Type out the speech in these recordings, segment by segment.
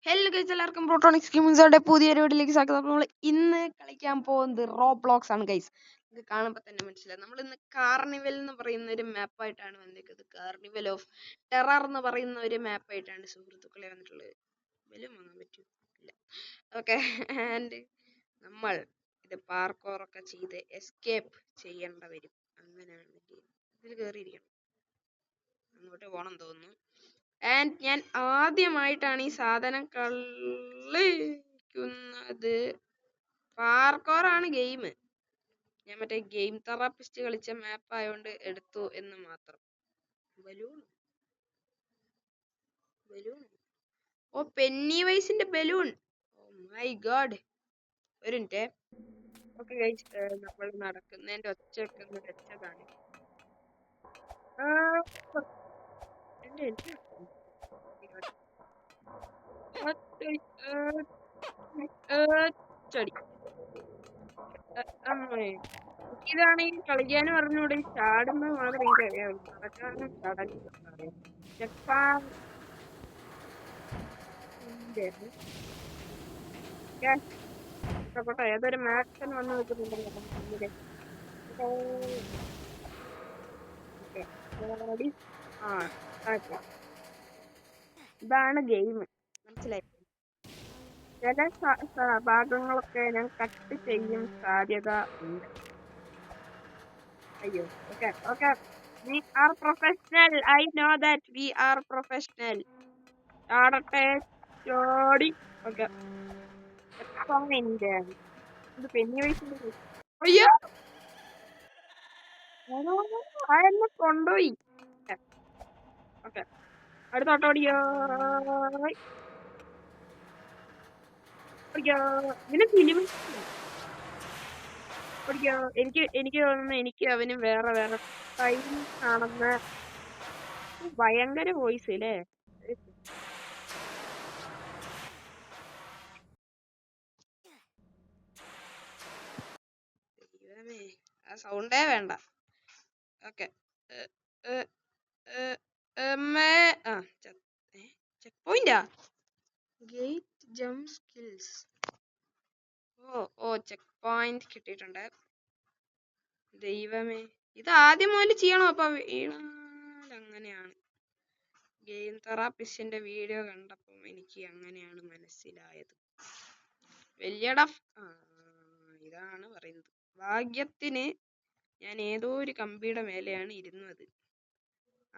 Hello guys, എല്ലാവർക്കും പ്രോട്ടോണിക്സ് ഗെയിമിംഗ്സിന്റെ പുതിയൊരു വീഡിയോയിലേക്ക് സ്വാഗതം. നമ്മൾ ഇന്ന് കളിക്കാൻ പോകുന്നത് റോബ്ലോക്സ് ആണ് ഗൈസ്. ഇത് കാണുമ്പോൾ തന്നെ മനസ്സിലായി. നമ്മൾ ഇന്ന് കാർണിവൽ എന്ന് പറയുന്ന ഒരു മാപ്പായിട്ടാണ് വന്നിരിക്കുന്നത്. കാർണിവൽ ഓഫ് ടെറർ എന്ന് പറയുന്ന ഒരു മാപ്പായിട്ടാണ് സുഹൃത്തുക്കളെ വന്നിട്ടുള്ളത്. ബലൂൺ വാങ്ങാൻ പറ്റും ഇല്ല. ഓക്കെ, ആൻഡ് നമ്മൾ ഇത് പാർക്കോറൊക്കെ ചെയ്ത് എസ്കേപ്പ് ചെയ്യേണ്ട വരും. അങ്ങനെയാണ് ഇതിൽ കയറിയിരിക്കണം. അങ്ങോട്ട് പോകണം തോന്നുന്നു. ആൻഡ് ഞാൻ ആദ്യമായിട്ടാണ് ഈ സാധനം കളിക്കുന്നത്. പാർക്കോറാണ് ഗെയിം. ഞാൻ മറ്റേ ഗെയിം തെറാപ്പിസ്റ്റ് കളിച്ച മാപ്പ് ആയതുകൊണ്ട് എടുത്തു എന്ന് മാത്രം. ബലൂൺ ബലൂൺ ഓ, പെന്നി വൈസിന്റെ ബലൂൺ. Oh my god. ഒരു മിനിറ്റ്. ഓക്കെ ഗൈസ്, നമ്മൾ നടക്കുന്നതിന്റെ ഒച്ച ഒന്ന് വെച്ചതാണ്. എന്റെ ചെടി ഇതാണെങ്കിൽ കളിക്കാനും പറഞ്ഞൂടെ. ചാടുന്ന മാത്രം എനിക്കറിയാവുള്ളൂ, നടക്കാനും ചടങ്ങ് അറിയാം. ജപ്പാൻ ഏതൊരു മാക്സൻ വന്ന് വെക്കുന്നുണ്ടല്ലോ മുന്നില്. ഇതാണ് ഗെയിം, മനസ്സിലായി. ചില ഭാഗങ്ങളൊക്കെ ഞാൻ കട്ട് ചെയ്യും സാധ്യത ഉണ്ട്. അയ്യോ, okay okay, we are professional. I know that we are professional. ആടട്ടെ ചോടി. ഓക്കെ, ഇത് പെന്നി വയസ്സിന്റെ. അയ്യോ, എന്നെ കൊണ്ടുപോയി. ഓക്കെ, അടുത്തോട്ടോടിയോ. ഇതിന് ഫിലിം എനിക്ക് തോന്നുന്നു എനിക്ക് അവന് വേറെ വേറെ ടൈം ആണെന്ന. ഭയങ്കര വോയിസ് അല്ലേ. ആ സൗണ്ടേ വേണ്ട. ഓക്കെ, ചെക്ക് പോയിന്റാ. Gate jump skills. Oh check point കിട്ടിയിട്ടുണ്ട്. ദൈവമേ, ഇത് ആദ്യം മുതൽ ചെയ്യണോ? അപ്പൊ അങ്ങനെയാണ്. ഗെയിം തെറാപ്പിസ്റ്റിന്റെ വീഡിയോ കണ്ടപ്പോൾ എനിക്ക് അങ്ങനെയാണ് മനസ്സിലായത്. വലിയ ഡഫ് ഇതാണ് പറയുന്നത്. ഭാഗ്യത്തിന് ഞാൻ ഏതോ ഒരു കമ്പിയുടെ മേലെയാണ് ഇരുന്നത്,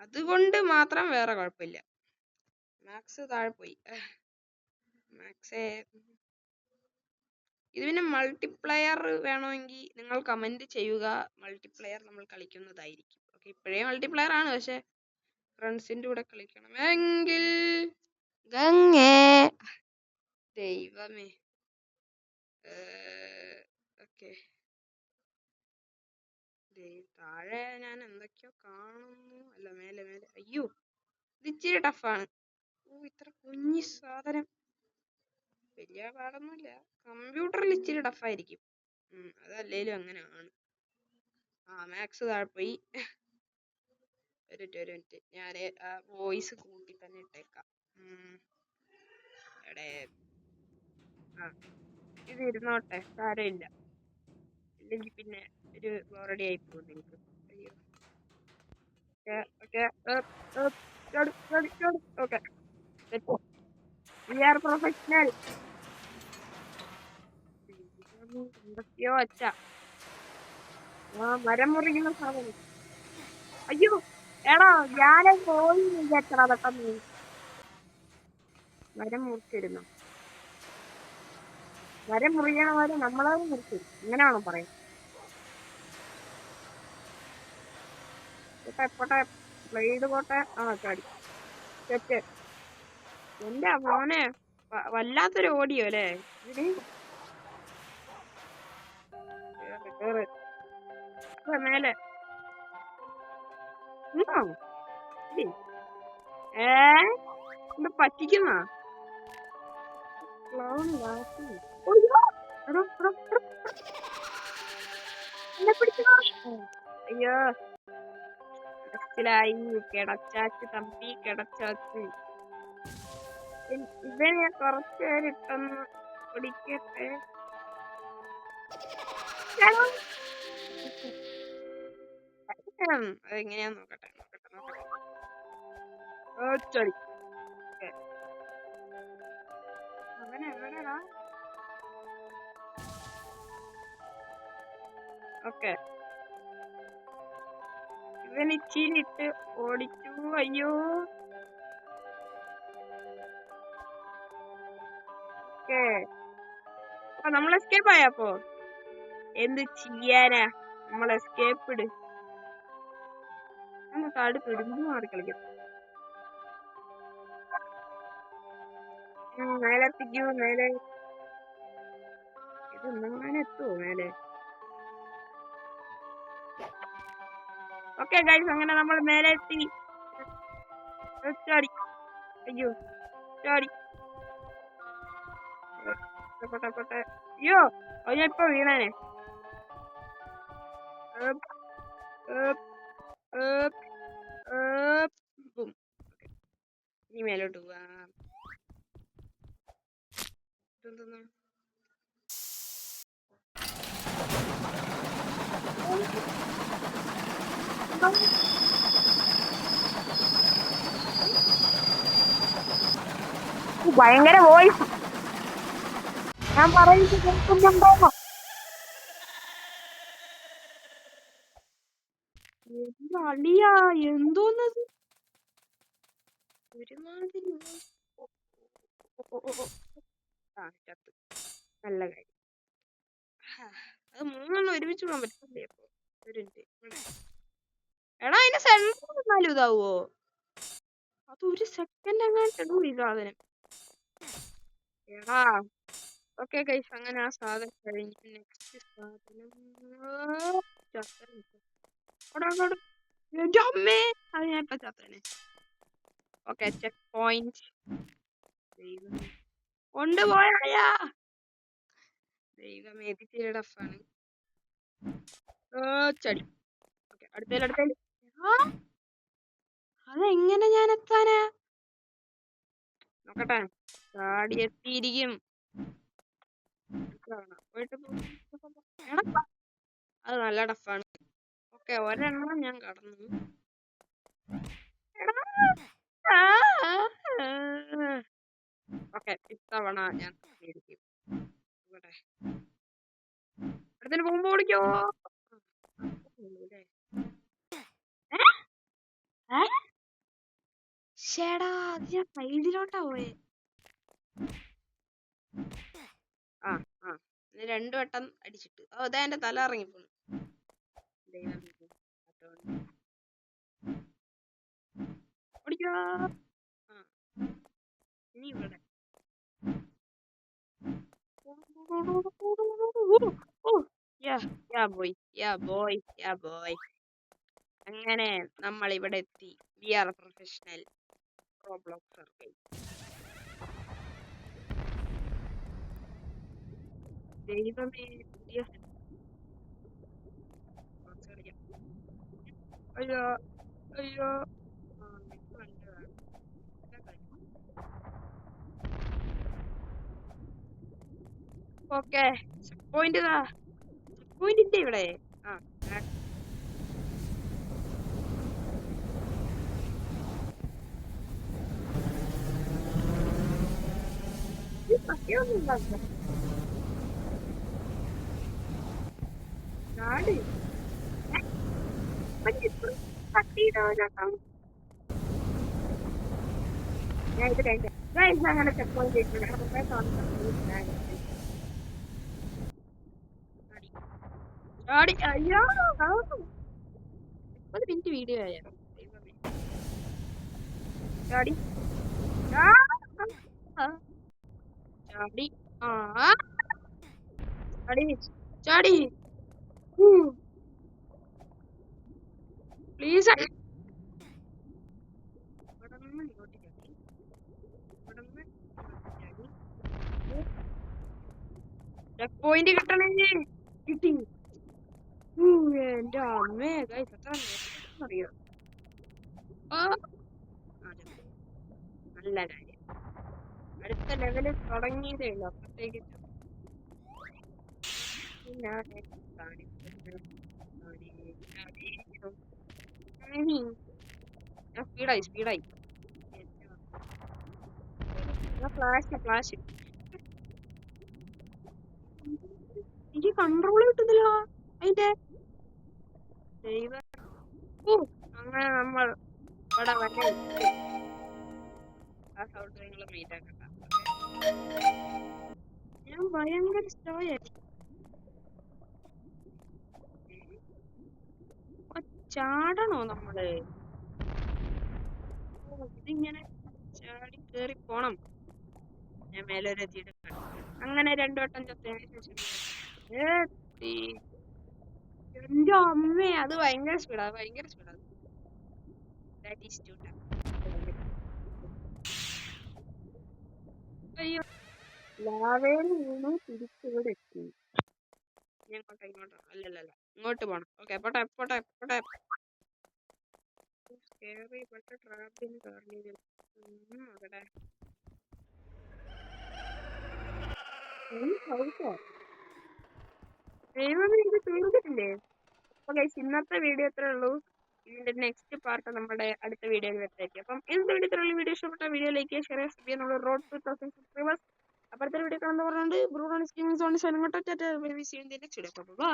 അതുകൊണ്ട് മാത്രം വേറെ കുഴപ്പമില്ല. മാക്സ് താഴെ പോയി. മാക്സേ, ഇത് പിന്നെ മൾട്ടിപ്ലെയർ വേണമെങ്കിൽ നിങ്ങൾ കമന്റ് ചെയ്യുക. മൾട്ടിപ്ലെയർ നമ്മൾ കളിക്കുന്നതായിരിക്കും. ഓക്കെ, ഇപ്പോഴേ മൾട്ടിപ്ലെയർ ആണ്, പക്ഷെ ഫ്രണ്ട്സിന്റെ കൂടെ കളിക്കണമെങ്കിൽ ദൈവമേ. ഓക്കെ, താഴെ ഞാൻ എന്തൊക്കെയോ കാണുന്നു. അല്ല, മേലെ മേലെ. അയ്യോ, ഇത് ഇച്ചിരി ടഫാണ്. ഇത്ര കുഞ്ഞി സാധനം. വലിയ പാടൊന്നുമില്ല. കമ്പ്യൂട്ടറിൽ ഇച്ചിരി ടഫായിരിക്കും. അതല്ലേലും അങ്ങനെയാണ്. മാക്സ് താഴെ പോയി. ഒരു മിനിറ്റ്, ഞാൻ ആ വോയിസ് കൂട്ടി തന്നെ ഇട്ടേക്കാം. ഇത് ഇരുന്നോട്ടെ, സാരമില്ല. ഇല്ലെങ്കിൽ പിന്നെ ഒരു ബോറടി ആയി പോകും നിങ്ങൾക്ക്. അയ്യോ, we are professional. എന്തൊക്കെയോ അച്ഛ. മരം മുറിക്കുന്ന സാധനം. അയ്യോ എടാ, ഞാനും പോയി വിചാരിച്ചടാ പെട്ടെന്ന്. മരം മുറിച്ചിരുന്നു. മരം മുറിയണ പോലെ നമ്മളെ മുറിച്ചിരുന്നു, ഇങ്ങനെയാണോ പറയുന്നത്? പോട്ടെ ബ്ലേഡ് പോട്ടെ. ചാടി തെറ്റ്. എന്റെ മോനെ, വല്ലാത്തൊരു ഓടിയോ അല്ലേ ഇതിന്. മേലെ ഇത് പറ്റിക്കുന്ന. അയ്യോ, മനസ്സിലായി. കിടച്ചാച്ച് തമ്പി, കിടച്ചാച്ച്. ഇവനെ കുറച്ച് പേരിട്ടൊന്ന് പിടിക്കട്ടെ. അതെങ്ങനെയാന്ന് നോക്കട്ടെ. അവൻ എവിടെടാ? ഓക്കെ, ഇവൻ ഇച്ചിരി ഇട്ട് ഓടിച്ചു. അയ്യോ, ഓക്കെ, നമ്മൾ എസ്കേപ്പ് ആയപ്പോ എന്ത് ചെയ്യാനാ, നമ്മൾ എസ്കേപ്പ് ഇട്. താട് പിടിഞ്ഞു മാറി കളിക്കും. മേലെ എത്തിക്കൂ, മേലെ. ഇത് ഒന്നങ്ങനെ എത്തുവോ മേലെ? ഓക്കെ ഗൈസ്, അങ്ങനെ നമ്മൾ മേലെ എത്തി. ചാടി, അയ്യോ ചാടി, പെട്ടെ. അയ്യോ, അത് ഞാൻ ഇപ്പൊ വീണേനെ. ഇനി മേലോട്ട് പോവാം. ഭയങ്കര വോയിസ് ഞാൻ പറയുന്നത് കേൾക്കുന്നുണ്ടോ? അളിയാ, എന്തോന്നത് ഒരുമാതിരി. ചത്ത്, നല്ല കാര്യം. അത് മൂന്നെണ്ണം ഒരുമിച്ച് വിടാൻ പറ്റില്ലേ? അപ്പൊ ഒരു മിനിറ്റ്. എടാ, അതിന്റെ സെന്റർ വന്നാലും ഇതാവോ? അത് ഒരു സെക്കൻഡ് എങ്ങാണ്ടിടും ഈ സാധനം. എടാ, ഓക്കെ ഗൈസ്, അങ്ങനെ ആ സാധനം കഴിഞ്ഞു. നെക്സ്റ്റ് സാധനം അമ്മേ, അത് ഞാൻ ഇപ്പൊ ചത്തനെ. Okay, check point. കൊണ്ടുപോയാ ദൈവമേ, ഇത് ടഫാണ്. ചടി. ഓക്കെ, അടുത്തേല്. അതെങ്ങനെ ഞാൻ എത്താനാ? നോക്കട്ടെ. ചാടി എത്തിയിരിക്കും. അത് നല്ല ടഫാണ്. ഓക്കെ, ഒരെണ്ണം ഞാൻ കടന്നു. ഓക്കെ, ഇത്തവണ ഞാൻ അടുത്തേന് പോകുമ്പോ ഓടിക്കോ. ഷേടാ, അത് ഞാൻ സൈഡിലോട്ടാ പോയെ. രണ്ടു വട്ടം അടിച്ചിട്ട് അതാ എന്റെ തല ഇറങ്ങിപ്പോണു. ഓടിക്കോ. ഇനി ഇവിടെ അങ്ങനെ നമ്മൾ ഇവിടെ എത്തി. We are professional Robloxer. ദൈവമേ, അയ്യോ അയ്യോ. ഓക്കെ, പോയിന്റ് പോയിന്റ് ഇവിടെ. അങ്ങനെ ചെക്ക് പോയിന്റ് അയ്യോ, 30 മിനിറ്റ് വീഡിയോ ആയോ? ചാടി ചാടി ചാടി പ്ലീസ്. ചെക്ക് പോയിന്റ് കിട്ടണമെങ്കിൽ കിട്ടി. എന്റെ അമ്മേ, അറിയോ? നല്ല കാര്യം. അടുത്ത ലെവല് തുടങ്ങിയതേ ഉള്ളൂ അപ്പത്തേക്ക് ഞാൻ സ്പീഡായി ഫ്ലാഷ് എനിക്ക് കൺട്രോൾ കിട്ടുന്നില്ല അതിന്റെ ദൈവം. അങ്ങനെ നമ്മൾ ഇവിടെ വരെ ആ സൗണ്ട് നിങ്ങൾ മീറ്റ് ആക്കണ്ട. ഞാൻ ഭയങ്കര സ്ലോ ചാടണോ നമ്മള്? ഇതിങ്ങനെ ചാടി കേറി പോണം. ഞാൻ മേലൊരു എത്തിയിട്ട് അങ്ങനെ 2 വട്ടം ചത്തതിന് ശേഷം എന്റെ അമ്മേ അത് ഭയങ്കര സ്പീഡാ അയ്യോ ലാവേൽ വീണു തിരിച്ചിവിടെ എത്തി. ഇങ്ങോട്ടോ അല്ലല്ല ഇങ്ങോട്ട് പോണം. ഓക്കെ പോട്ടെ ട്രാപ്പിന് കാർണിവൽ അവിടെ ദൈവമേ ഇത് തീർന്നിട്ടില്ലേ? അപ്പൊ ഗൈസ് ഇന്നത്തെ വീഡിയോ ഇത്രേ ഉള്ളൂ. ഇതിന്റെ നെക്സ്റ്റ് പാർട്ട് നമ്മുടെ അടുത്ത വീഡിയോയിൽ വരുത്തായിരിക്കും. അപ്പം ഇന്നത്തെ വീഡിയോ ഇത്രയുള്ള വീഡിയോ ഇഷ്ടപ്പെട്ട വീഡിയോ ലൈക്ക് ചെയ്യുക, ഷെയർ ചെയ്യുക. നമ്മൾ റോഡ് 2000 സബ്സ്ക്രൈബേഴ്സ്. അപ്പുറത്തെ വീഡിയോ കാണുന്ന പറഞ്ഞുകൊണ്ട് ബ്രൂണോണിസ് ഗെയിമിംഗ് സോൺ നെക്സ്റ്റ് വീഡിയോ.